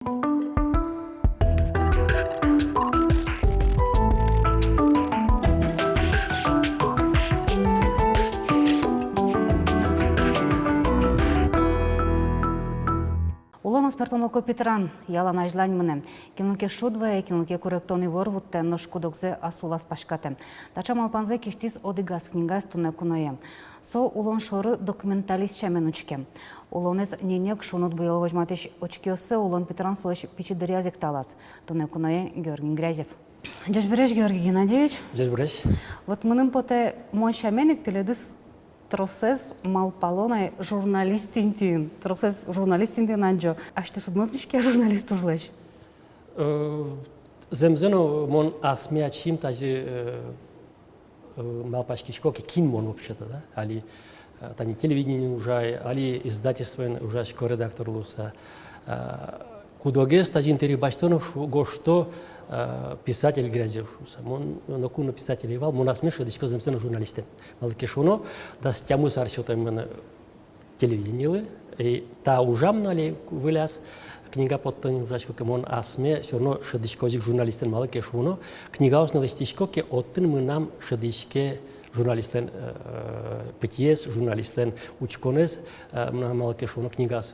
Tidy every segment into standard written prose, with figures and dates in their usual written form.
Улон спиртломоко Петран, ялан ажлань мене. Кинулке шудве, кинулке корректони ворвутте, но шкудокзе асулас пашкате. Тачам алпанзе киштис одигас книгас туне куное. Со улон шоры документалист шаменучке. Улонез ненек шунут буял возьматыш очкиосы улон Петран слош пичидырязик талас. Туне куное Георгий Грязев. Дядь Береш, Георгий Геннадьевич. Дядь Береш. Вот мыным поте мой шаменик теледис Тросез малпалоне журналистинтин. Тросез журналистинтин анджо. А что суднозбишке журналист ужлеш? Земзено мон асмячим тази малпашки шкоки кин мон вообще-то, да? Али тани телевидение ужай, али издательство ужай редактор луса. Кудогес тази интервью баштонов го что писатель Грязев. Он накуну писатель Ивал, монасмеши, дичко земсено журналистен. Малкишуно, да с тяму сарщота именно телевидение, и та ужамна ли выляз книга под тоним ужачко кемон асме, все равно шедичкозик журналистен малкишуно, книга осна листичко ке оттен мы нам шедичке журналистен пытьес, журналистен учконес, малкишуно книга с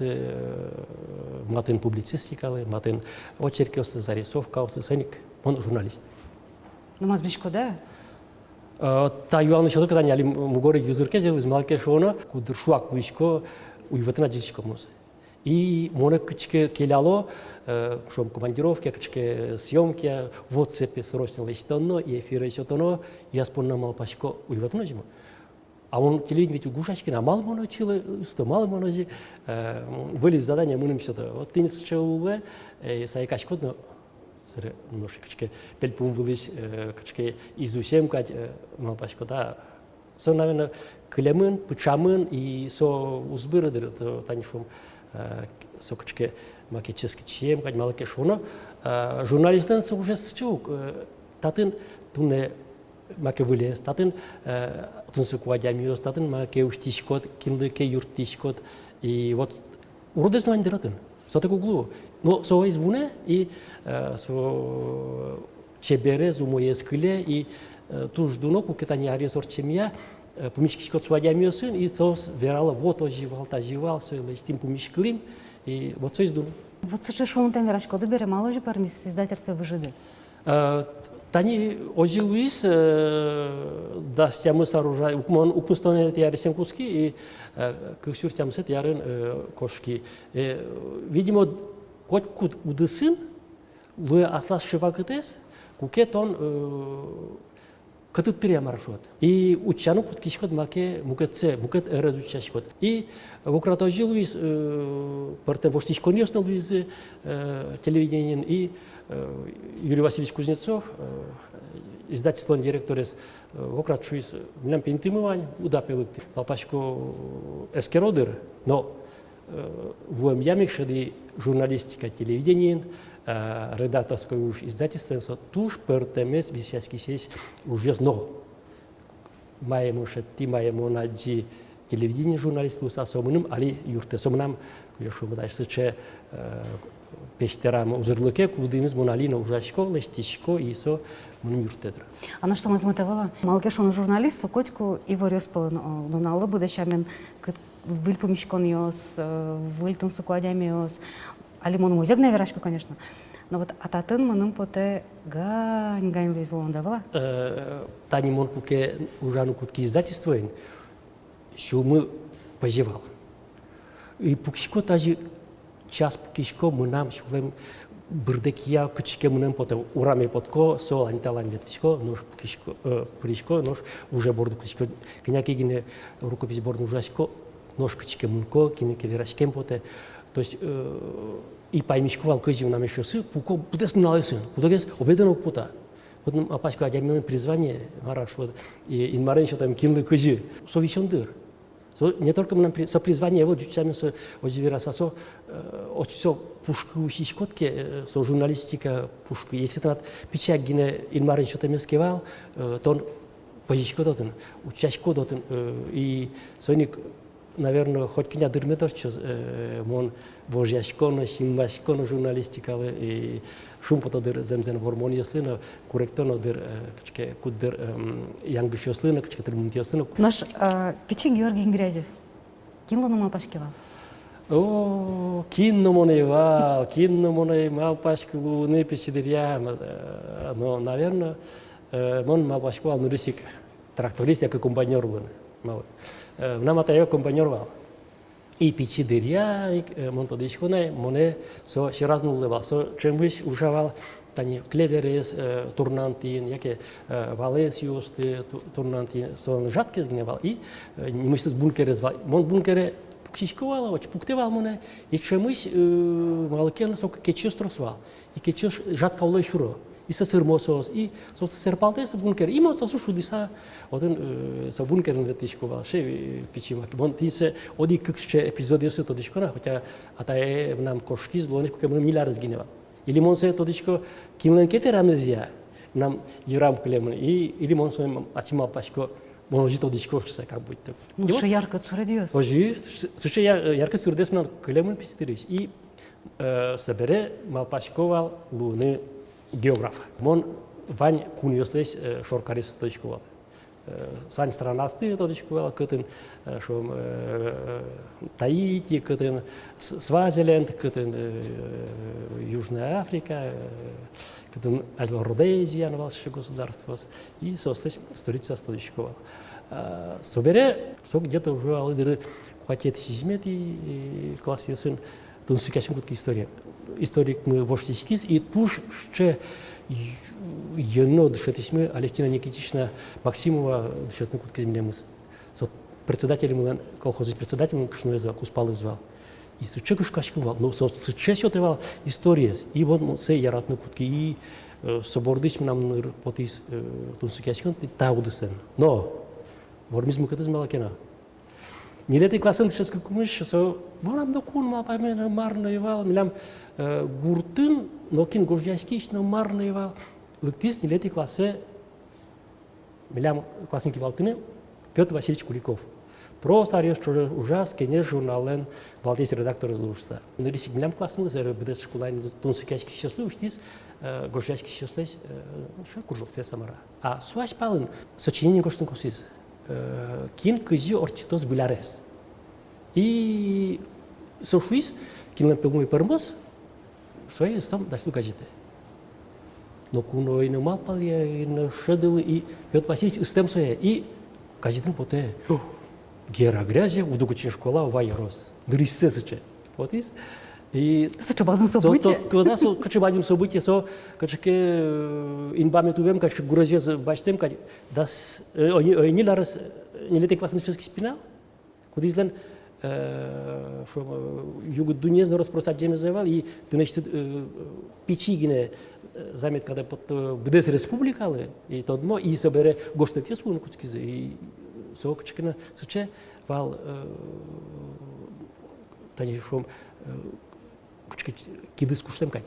матен публицистикалы, матен очерки, зарисовка, сценик, он журналист. Ну, мазбишко, да? Та юан еще когда няли мугоры юзурке зел из малкишуно, кудр шуак луичко уйватна дичко муз. И моне кычке келяло, шом командировки, кычке съемки, вот цепи срочно листонно, и эфиры еще тоно, я спонна малпашко уйватна жимо. А он телевидение ведь угушачки на мало моночилы, сто мало монози, были задания мы нам что-то. Вот ты не считал, сайкашко, но немножко кычке пельпум вылез, кычке изучаем, кать малпашко, да. Со, наверное, клемын, пучамын и со узбыры дыр, танифом. Сокочке макетчески чем, как малке шоно, журналистен уже счук, татын туне маке вылез, татын тунсук вадямиос, татын маке уштишкот, кинлыке юртишкот, и вот уродец на интернетен, что такое углу, но со из вуне и со чебере зумое скиле и туж дуно кукетани ариосор чемия. Помещик свадьями сын и сос верала вот оживал, все лечтим помещиклим и вот все издун. Вот сейчас что он там верашко добере мало же пармис издательство выжиды. Тани ожилуис да с тем сооружай укмон упустонные тяри сенкуски и кусюр тем сет ярен кошки. Видимо хоть куд удысын луя аслас шивакетес кукетон катытыря маршрут. И учану кут кишкот маке мукетце мукет разучашкот. И вократо жилуис партен воштишкони основуис телевидением и Юрий Васильевич Кузнецов издательство директорес вократ шуис нам пентимывань удапелык лапашко эскеродер, но в ямик шеди журналистика телевидения редакторское уж издательство, туж пертемес висящий сесть уже но маємо шети маємо наджи телевидение журналисту с особенным али юрте сомнам, что мы дальше че пештерам узырлыке кудыныз моналина ужашко лестишко и со мным юртедр. А на что мы смотрела? Малкеш он журналист, со котику и ворёс полон, но на лобу дешамен выльпумишкониос, выльтун сукладямиос. Алимон музей на верашку, конечно. Но вот ататын мыным поте гань везло давала. Тани мон куке ужану кутки издательствоен, что мы пожевал. И пукишко таji час пукишко мы нам шулем бырдекия кучке мы нам поте ураме потко сол анталан ветишко нож пукишко пришко нож уже борду кучко княки гине рукопись борду ужашко нож кучке мунко кинеке верашкем поте. То есть и поймишковал козью нам еще сы, пуко будешь налысен, куда гес обедено пута. Вот апачка одямилен призвание, мараш вот и инмарен что там кинли козью, совещандыр. Не только нам со призвание вот чуть со оживера со отцо пушку ушишкотке со журналистика пушку. Если там печать гине инмарен что там искевал, то он пожишкототен, учашкототен и соник наверное, хоть кня дырметов, что мон божьяшконо, синмашконо журналистикалы и шум потодыр земзен гормониясына, корректоно дыр качке куддыр янгбишёсына, качке тырмунтиясына. Наш Печи Георгий Ингрязев. Кинлону мапашкева. О, кинно моне малпашку не печидыря, но, наверное, мон малпашку ал нурисик тракторист, як компаньор был. Нам это я компаньорвал. И печидыря, мон тодишконе, моне со ширазнулевал, со чемвиш ужавал, тани клеверес, турнантин, яке валесиус, турнантин, со жатке сгневал, и не мысли с бункере звал. Мон бункере пукшишковал, оч пуктевал моне, и чемвиш малкен со кечестросвал, и кечес жатка улай шуро. И со сырмосос, и со серпалтес бункер. И мы тоже шудиса, один со бункером ветишковал, ше печимак. Вон тисе оди кыкше эпизодия се тодишкона, хотя атае нам кошки злонишко, как мы не разгиневал. Или мон се тодишко кинленкете рамезия, нам юрам клемон, и или мон се ачимал пашко, мон жито дишко се как будет. Ну что ярко цуредиос. Ожи, слушай, ярко цурдес нам клемон пистерис. И собере малпашковал луны географ. Мон вань куниостес шоркарис точковал. Свань странасты точковал, кытын шом Таити, кытын Свазиленд, кытын Южная Африка, кытын Родезия, новалшее государство, и состесь столица точковал. Собере, что где-то уже алыдыры хватит сизмет и классе сын тунсикашим кутки история. Историк мы воштичкиз и туш ще ено дышетишме Алевтина Никитична Максимова дышетну кутки землемыс. Со председателем мы колхозы председателем кшну звал, куспал звал. И суче кашкашкувал, но со суче сотевал история. И вот се яратну кутки и собордиш нам потис тунсикашкин таудысен. Но вормизм кытыз малакена. Нилети класын тышескы кумыш, со монам докун малпаймен марнаевал, милям гуртын, нокин гожьяшкиш, но марнаевал. Лыктис нилети классы, милям классин кивалтыны, Петр Васильевич Куликов. Просто ареш ужас, кенеш журнален, валдес редактор излушса. Нырисик милям классин, зэр бдес шкулайн тунсыкяшки шеслы, уштис гожьяшки шеслыш, что куржовце самара. А суаш палын, сочинение гоштын косис. Кин кызи орчитос биларес. И сошуис кинлен пегмой пермос, свои стам дашлю газеты. Но куно и на малпалия, и на шедыл, и Петр Васильевич истем своя, и газетын поте. Гера грязи, удугучин школа, вайрос. Дыриссе сыче. Вот из. И Сычебазым события. Когда со качебазым события, со качке инбаме тубем, качке гурозез бачтем, кач дас они ларас не летит классный чешский спинал, куда излен что юг дунья на распространение земли заявал, и ты значит печигине замет, когда под БДС республикалы, и тот мо и собере гоштетье свой кучки и со качкина соче вал тани шум киды скуштем кай.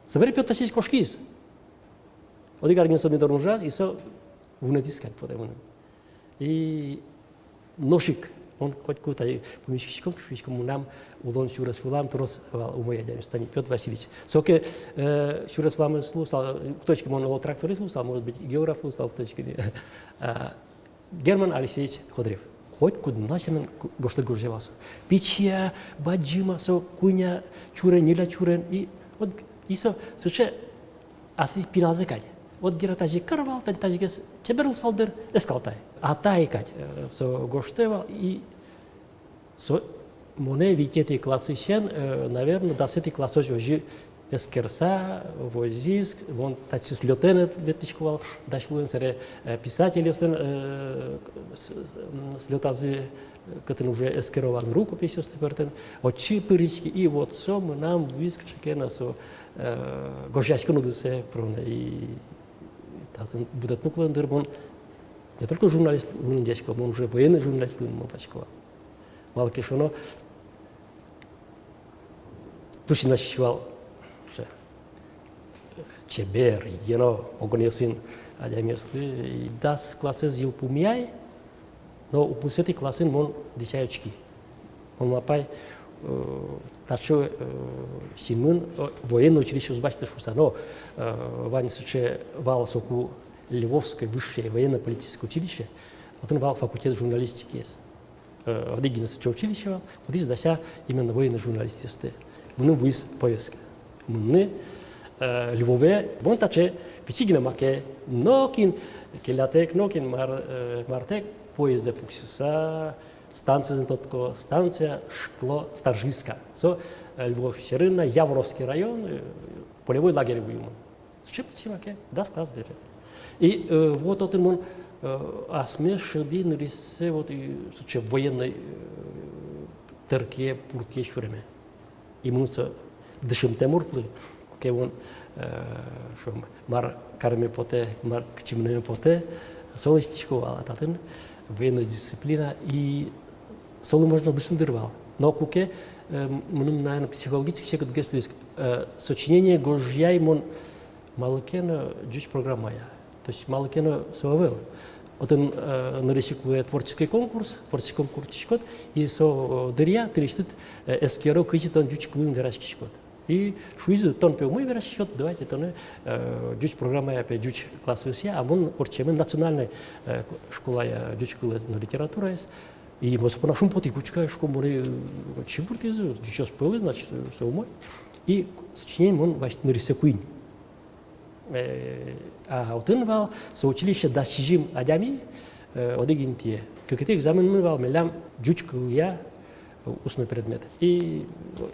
Собери Петр Васильевич кошкис. Оди гарген со медор ужас и со вунетискать подемон. И ношик он хоть куда помещичком кшичком нам улон шурас фулам трос умоя дядя стани Петр Васильевич. Соке шурас фулам слушал точки он тракторист слушал, может быть географ слушал точки. Герман Алексеевич Ходрев. Хоть куда начинен гоштет гуржевасу. Пичья, баджима, со куня, чурен, нила чурен, и вот и со суче аси пиназе кать. Вот гера тажи карвал, тажигес чеберл салдер эскалтай. А тай кать со гоштева и со моне викети классы сен, наверное, до сети классов уже эскерса, возиск, вон тачи слетенет ветишковал, дошло сре писатели слетазы, которые уже эскеровал рукопись степертен, очи пырички и вот все мы нам виск чекена со гожьяшка нудусе проне и татен будет нуклендер он не только журналист луниндяшко, он уже военный журналист лунмапачко. Малкишоно туши нащивал Чебер, ено, огонесин, адямерсты, и дас классе зил пумяй, но у 10 классын мон десяточки. Он лапай тачо симын военное училище узбачты шуса, но вань суче вал соку Львовское высшее военно-политическое училище, вот он вал факультет журналистики есть. Одигина суче училище вал, вот здесь дася именно военной журналистики. Мы выйс повестка. Мы Львове, вон таче пичигина маке, нокин келятек, нокин мартек поезда пуксуса. Станция Зентотко, станция Шкло, Старжиска. Львов, Щерына, Яворовский район, полевой лагерь Буюман. Зачем почему-то? Да, класс берет. И вот этот он осмешил рисе вот и случай военной терке пуртье шуреме. И муса дышим темуртлы, как он шум мар карме поте, мар кчимне поте, солистичку алататын. Военная дисциплина и соло можно дышндырвал. Но куке мы наверное психологически как гестуис сочинение гожьяй мон малкена джуч программая. То есть малкена совел. Вот он нарисует творческий конкурс чикот и со дырья трещит эскеро кычит он джуч клын верашки чикот. И шуизу тон пел мой вераш счет, давайте то джуч программа я опять джуч классуюся, а он порчемен национальная школа я джуч класс на литература есть. И вот по нашему пути кучка школа море чебуртизу, джуч спел, значит все мой. И сочинение он ваш нарисует. А вот он вал соучилище дасижим адями одегинтие. Как это экзамен мы вал мелям джуч клуя устный предмет. И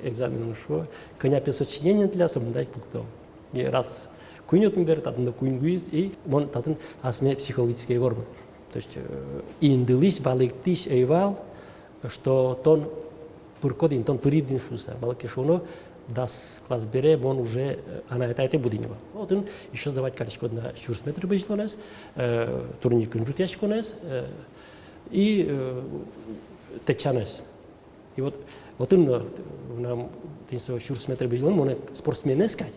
экзамен ушел. Коня сочинение для самодай пунктов. И раз кунет берет, один куингуиз, и он татен асме психологические формы. То есть индились баликтиш эйвал, что тон пуркодин, тон пуридин шуса, балакешоно, дас класс бере, он уже она это будинева. Вот он еще сдавать количество на шурсметр бежлонес, турник конжутяшконес и течанес. И вот он нам тинсо шурсметр бежлон, он спортсмен искать,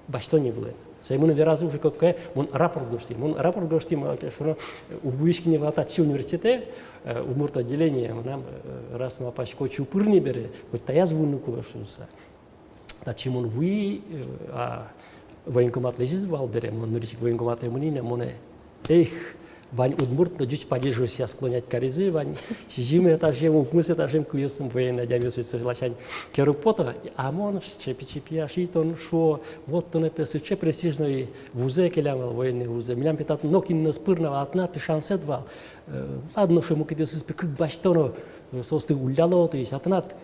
башто не было. Саймон веразу уже как он рапорт гостим, что у Буишкине ватачи университете, у мурт отделения нам раз мы пачко чупыр не бере, вот та я звону кулашуса. Тачим он вы военкомат лезет в Албере, он нурисик военкомат эмунина, моне эх вань удмурт на джуч поддерживать себя склонять коризы, вань сижим этажем, укмыс этажем куесом военной дямёсу соглашать керупота, а мон чепи ашит он шо вот он это суче престижный вузе келямал военный вузе, милям питат нокин на спырного отнат шансет вал, ладно что ему кидел сыспи как баштоно состы уляло, то есть отнат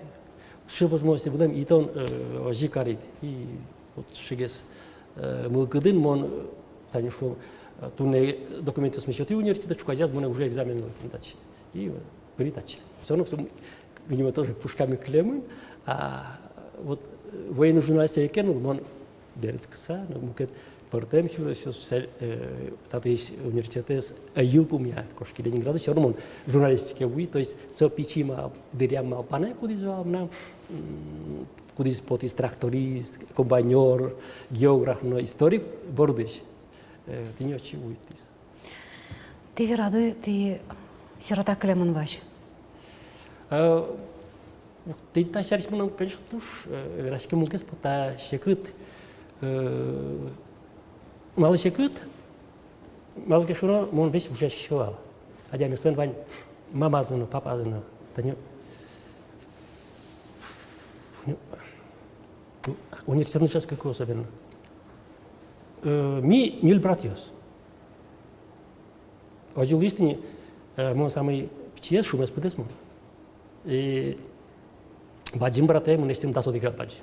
что возможности будем и тон жикарит и вот шегес мылкыдын мон тани шо туне документы смещеты университет, чуказяз мы уже экзамен тачи и притачи. Все равно видимо тоже пушками клеммы, а вот военный журналист екенул, он берет кса, но мукет портем чура все тата есть университет Аюлпу меня кошки Ленинграда, все равно он журналистики уи, то есть все пичима дырям малпане кудизвал нам кудис потис тракторист, комбайнер, географ, но историк бордыш. Ты не очень уйдешь. Ты верады, ты сирота клемон ваш. Ты та шариш мном конечно туш, раски мукес пота шекут, мало шекут, мало кешуно, мон весь уже шевал. А я местен вань мама зано, папа зано, таню. Университет сейчас какой особенно. Ми нил братьёс. Ожил истине, мы самый пчел шумес подесмо. И баджим брате мы нестим дасо диград баджи.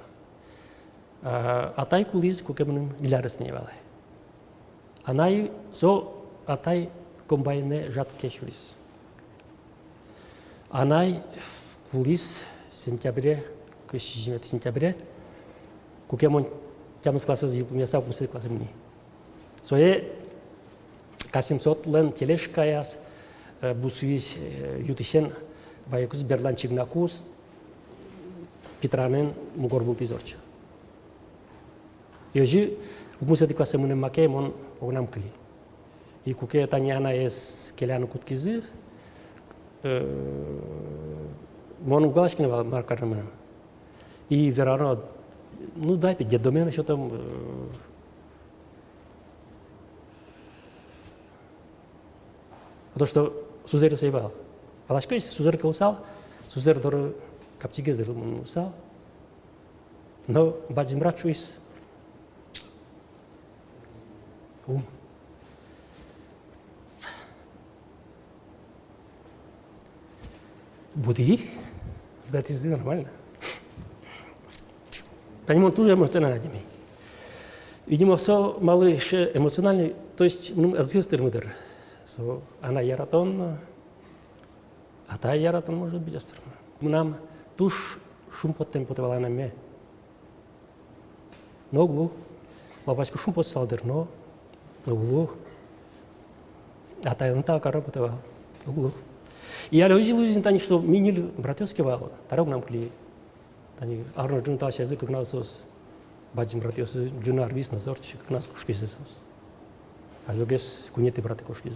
Атай кулиз кукемным миллиард сневалай. Анай со атай комбайне жат кешулис. Анай кулиз сентябре, к сентябре, кукемон Тямс класса зил, у меня сам пустый класс мне. Сое касимсот лен телешкаяс бусуис ютишен ваякус берлан чигнакус Петранен мугор был тизорча. Ежи у пустый класса мне маке мон огнам кли. И куке таняна ес келяну куткизы Монголашкин маркарным. И верано, ну дай пить, детдомен еще там. Потому что сузер сейвал. Палашка есть сузер каусал, сузер дор каптигез дер мусал. Но баджим рачуис. Буди, да это нормально. Понимаю, тоже эмоциональный. Видимо, все малыш эмоциональный, то есть, ну, азгистер мудр. So, она яратон, а та яратон может быть астр. Нам туш шум под тем потевала на ме. Но углу, лапачку шум под салдер, но углу. А та он так работала, углу. И я люди люди тани что минил братьевский вал, тарок нам кли. Тани арно джунта язык как нас сос. Баджим братьевский джунар вис на зорчик как нас кушки сос. Азогес кунеты браты кушки.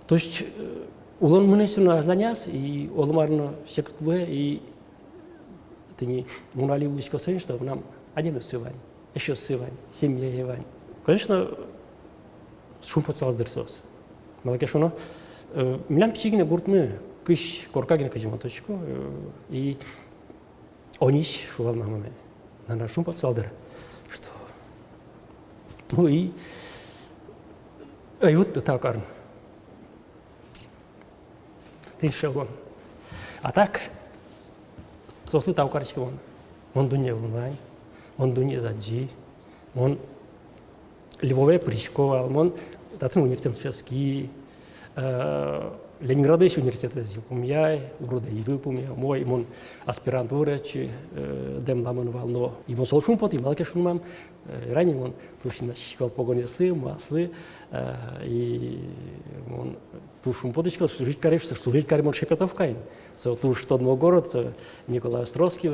То есть улон мнесуна заняс и олмарно сектлуе и тани мунали уличко сын что нам один сывань, еще сывань, семья евань. Конечно, шум под салдерсос. Малакешуно Милям пичигине гуртмы кыш коркагине кажиматочку и ониш шувал мамаме. На шум подсалдер. Что? Ну и ают такарн. Ты шелон. А так сослы таукарчики он дуне вунвай, он дуне заджи, он Львове причковал, он татым университетский Ленинград еще университет сделал помяй, урода иду помяй, мой имон аспирантура чи дем ламон вално. Имон солшун пот, имал кешун мам, ранее он тушин школ погонесы, маслы и он тушун поточка, служить каремон шепетовкайн. So туш тот мой город, Николай Островский,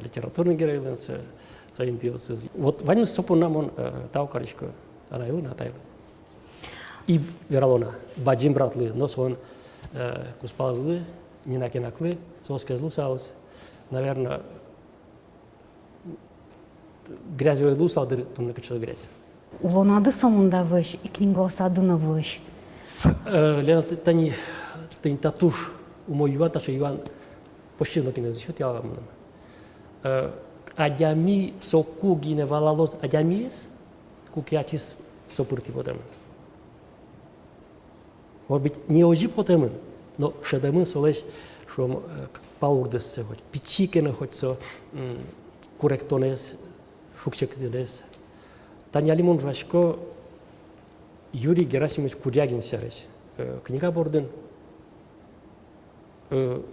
литературный герой, соинтился. Вот ваню сопон нам он таукаричку, она его натаила. И вералона, баджим братлы, но сон куспалзлы, не накинаклы, соскезлу салс, наверное, грязевой лу салдыр, там накачал грязь. Улонады соңында выш, и книга осадына выш. Лена, тани татуш, у мой Иван, таша Иван, почти накинул счет, я вам. Адями соку гине валалос адямиес, кукиатис сопурти потом. Может быть, не ожи потом, но шедемын солесь, что паурдес хоть пичикены хоть со корректонес, шукчекдес. Таня лимон жвачко Юрий Герасимович Курягин сярес. Книга борден.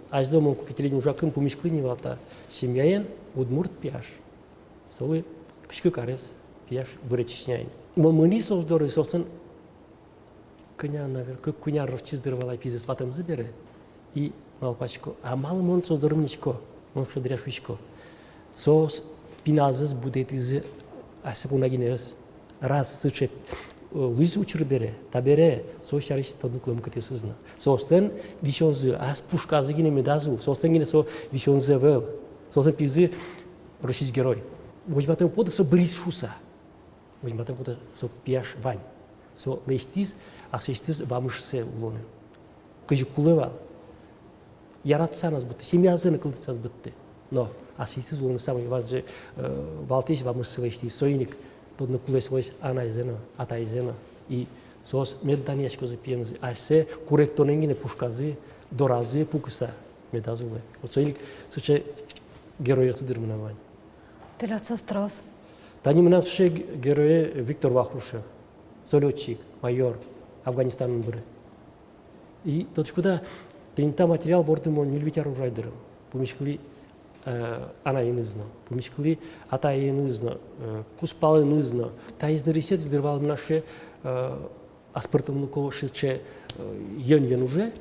Аздомон кукителин ужакын помешклини валта семьяен удмурт пияш. Солы кышкы карес пияш выречичняйн. Мамыни создоры сосын кыня, наверное, как кыня расчиздырвала пизы сватым забере. И малпачко, а малым он создорымничко, он шедряшучко. Сос пиназыз будет из асепунагинес. Раз сычеп луиз учыр бере, табере, со шариш тодуклым кытесызна. Состен вишонзы, ас пушказы гине медазу, состен гине со вишонзы вел. Состен пизы русич герой. Возьматым пода со брис шуса. Возьматым пода со пияш вань. Со лештиз, а сештиз вамышсе улоны. Кыжы кулывал. Яратсаныз бытты, семьязыны кылдысаз бытты. Но а сештиз улоны самый важный валтиш вамышсы лештиз. Сойник тодны кулес лойс анайзена, атайзена. И сос медданешко запиензы. А се корректоненгине пушказы, доразы пукыса медазулы. Вот сойник сыче героя тудырмынавань. Тылят сострос. Тани мына сыче героя Виктор Вахрушев. Солетчик, майор, Афганистанның бірі. И точкуда тента материал бордым он нельвитяр ужайдырым. Помешкли анайынызно, помешкли атайынызно, куспалынызно. Таизны ресет сдырвал наше аспартымлыко шыче ен уже,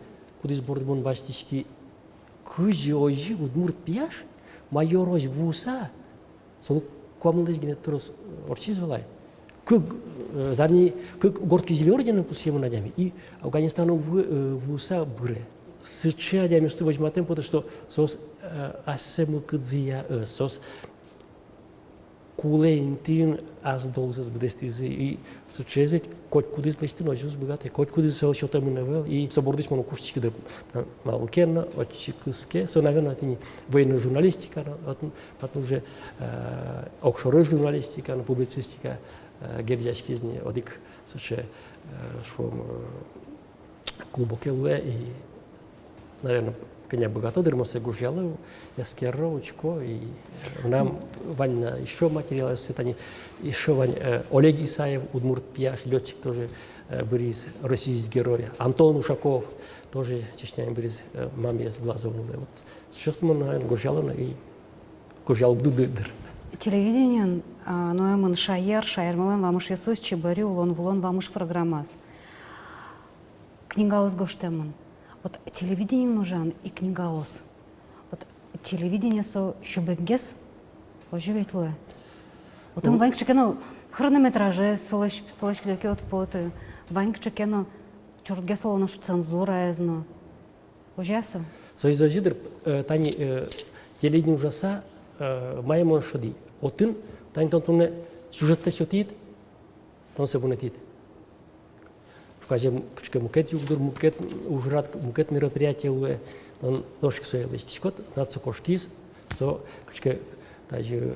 кудыз бордым он бастички кыжы ойжы удмурт пияш, майор ой вуса, сол комылдыз гене тұрыс орчизвалай. Зарни горки зелёрдены пусему надями и Афганистану вуса быре. сыча я между возьматым, потому что сос асему кдзия сос кулентин аз долзас бдестизи и сычезвет кот кудис лечти ножус богатый кот кудис сол что-то мы навел и собордис моно кушчики да малкена отчикске со наверное это не военная журналистика потом уже офшорная журналистика публицистика гердяшки из нее одик сыче шум глубокие луэ и наверное коня богато дермосе гужяло я скерровочко и нам вань еще материалы сетани еще вань Олег Исаев удмурт пьяш летчик тоже бриз российский герой Антон Ушаков тоже чечня бриз маме с глазом вот сейчас мы наверное гужяло и гужал дудыр Телевидение, но эмон шайер мэлэн вамыш ясус чебари улон вамыш программас. Книгаос гоштемон. Вот телевидение нужен и книгаос. Вот телевидение со шубенгес оживет луэ. Вот он ваньк чекено хронометраже солоч кляке от поты. Ваньк чекено чуртгес олоно цензура эзно. Ожесо. Соизожидер тани телевидение ужаса маемон шоди. Отын тани тонтуне сюжетте шотит, тон се бунетит. Кажем, кучка мукет югдур мукет ужрат мукет мероприятие уе он дошик соелистичкот нацо кошкиз со кучка даже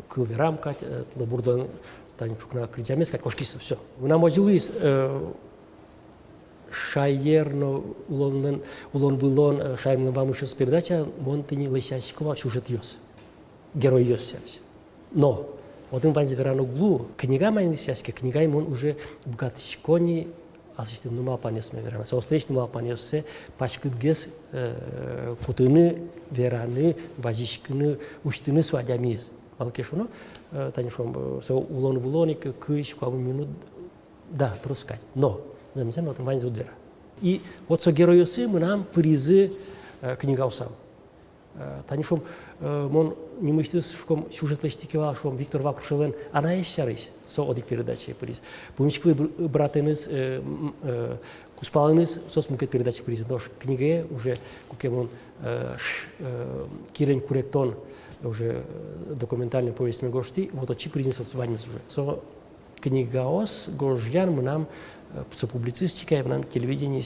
кылверам кать лабурдан тани чукна критямес кать кошкиз все. Уна можулис шайерно улон вылон шайерно вамушес передача монтини лещащикова сюжет ёс. Герой ёс сясь. Но один вань заверано углу книга майни сяське книга ему уже богатышкони асистем нумал панес ме верана. Соостречь нумал панес се пашкыдгес кутыны вераны вазишкыны уштыны свадямиес. Балкешуно танишом со улон вулоник кыш квам минут да проскать. Но замечательно вот вань зудвера. И вот со героёсы мы нам призы книга усам. Танишом мон не мыслис шком сюжетлестикива шком Виктор Вакрушевен она есть сярыш со одик передачи приз. Помнишкли братенес куспалынес сос мукет передачи приз. Дош книге уже кукемон Кирень Куректон уже документальный повесть мегошти вот очи признес отзванец уже. Со книгаос гожьян мы нам со публицистикой нам телевидение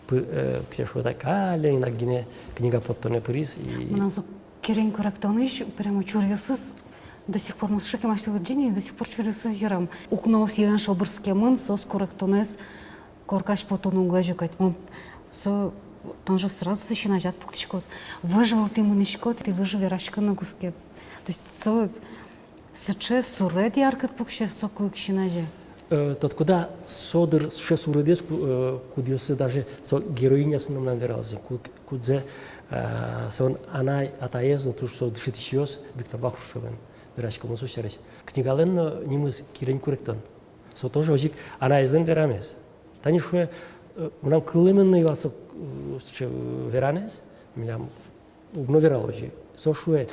кшо така лена гине книга подтоне приз и Маназо Кирень Куректоныш прямо чурьёсыз до сих пор мусшеке маштылы джини до сих пор чурьёсыз ярам. Укнос ян шобырске мын сос Куректонес коркаш потону глажукать. Мон со тоже сразу сыщенажат пуктичкот. Выживал ты мынышкот, ты выживе рашкана куске. То есть со сыче сурет яркат пукше со куикщинаже. Тот куда содер шест уродец кудиосы даже со героиня с нам наверался кудзе сон анай атаезн туш со дышитишиос Виктор Вакрушевен верашка мусу шарис книгален нимыз Кирень Куректон со тоже ожик анаезн верамес танишуе нам кылымын явасы веранес милям угноверал ожи со шуе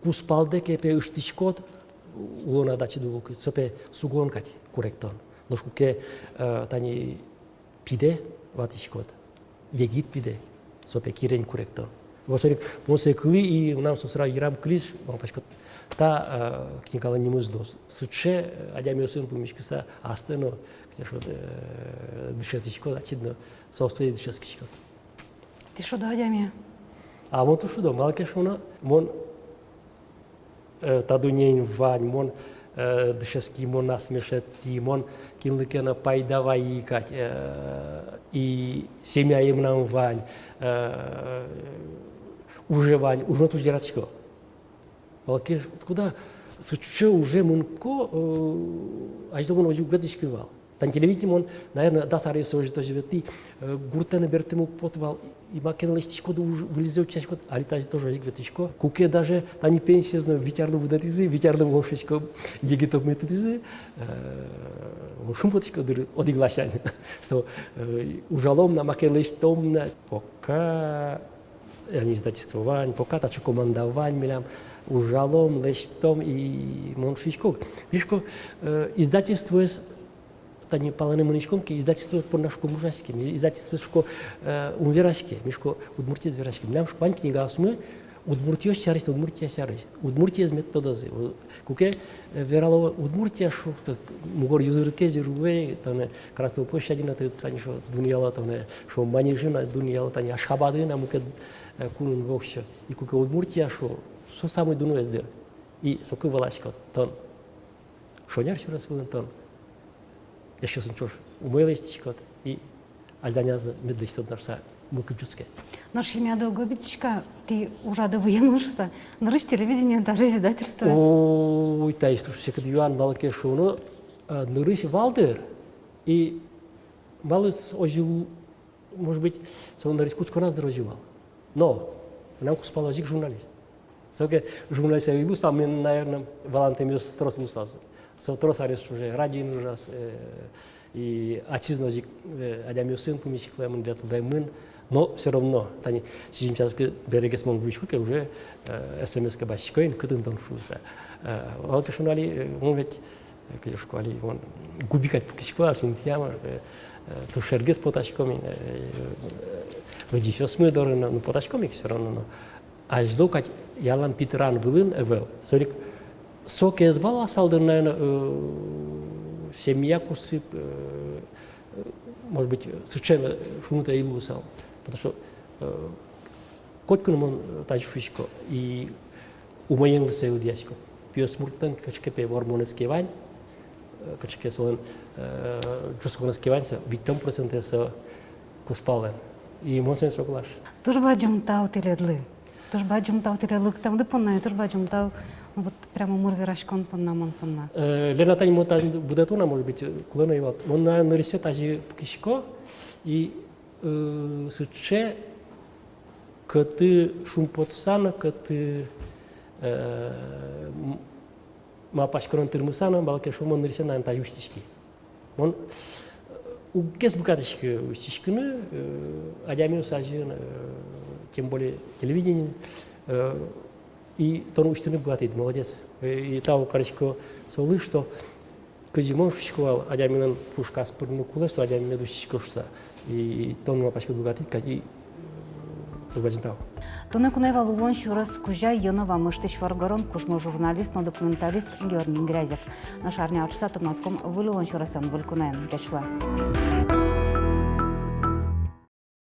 куспалде кепе уштичкот улона дачи дук сопе сугонкать Куректон. Лошкуке тани пиде ватишкот. Егит пиде сопе Кирень Куректон. Восорик мосе кли и нам сосра ирам клиш пашкот та книгала нимыз дос. Сыче адямиосын пумишкиса астено кешо дышатишкот ачидно состоит дышаскишкот. Ты шо да адями? А мон то шудо малкешона мон тадунейн вань мон дышаски мон насмешати мон кинлыкена пайдавай кать и семья им нам вань уже тут жратичко. Балки куда суче уже мунко аж до мон ожу гадишкивал. Тан телевидение мон наверное да саре сожито живети гуртене бертему потвал и макен листичко да вылезет чашко али таже тоже ветичко куке даже тани пенсия зна витярно будатизы витярно вошечко егитоп методизы шум потичко дыр одиглашание что ужалом на макен листом на пока они издательствование пока тачо командование милям ужалом листом и монфичко вишко издательство тани палане мыничком ки издательство по нашку мужаське, издательство шко унверашке, мишко Удмуртия зверашке. Млям шквань книга осмы Удмуртия шарис, Удмуртия шарис. Удмуртия методози. Куке верало Удмуртия шо мугор юзурке жируве, тане красную площадь на ты сани шо дуньяла тане шо манижина дуньяла тани ашхабады на муке кунун вохше. И куке Удмуртия шо со самый дуну эздер. И соку валачка тон. Шоняр еще раз вылен тон. Я сейчас ничего умелистичкот и аздания медлистот нашса мукачуске. Наш имя Долгобитичка, ты уже довоенушься, нарыш телевидение, даже издательство. Ой, та есть, что секрет Юан Балке Шоно, нарыш Валдер и малый ожил, может быть, сон нарыш кучку раз оживал. Но нам куспалажик журналист. Соке журналист я вибу сам, наверное, Валантемиус трос мусаз. Со трос арест уже радио ужас и отчизножик адямиус сын помещиклемын ветлемын. Но все равно, тани сейчас берега смог вышку, уже СМС кабачкой, куда он фуса. Вот что нали, он ведь, когда в школе, он губикать покишкова, синтияма, то шергес поташками, люди еще смыдоры, но поташками все равно. А жду, как ялам Питеран вылын, эвел. Сорик, соке звала салдерная семья кусып, может быть, совершенно шумута илусал. Потому что коткун он тажфишко и умоен лысеу дьячко. Пьес муртан качкепе гормонеский вань, качке сон джусконеский вань, витом проценте со куспален. И монсен соглаш. Тоже баджум тау теледлы. Тоже баджум тау теледлы. Там допонная, тоже баджум тау. Ну вот прямо мурвирашкон фонна монфонна. Лена тань монтаж будет она, может быть, кулена и вот. Он на нарисует тажи кишко и суче каты шумпотсана, каты мапашкорон тырмысана, балке шумон нарисует на тажуштички. Он угез букаточки устичкины, адямил сажен, тем более телевидение. И тон учтены богатый, молодец. И того, короче, солы, что Козимон школ, адяминан пушка спорну кулесу, адямин душичкошса. И тон мапашка богатый, и позвонил. Тоне кунева лулон шурас кужа Йонова мыштыш варгарон кушмо журналист, но документалист Георгий Грязев. Наш арня отчаса турнацком вылулон шурасам вылькунаем. Дячла.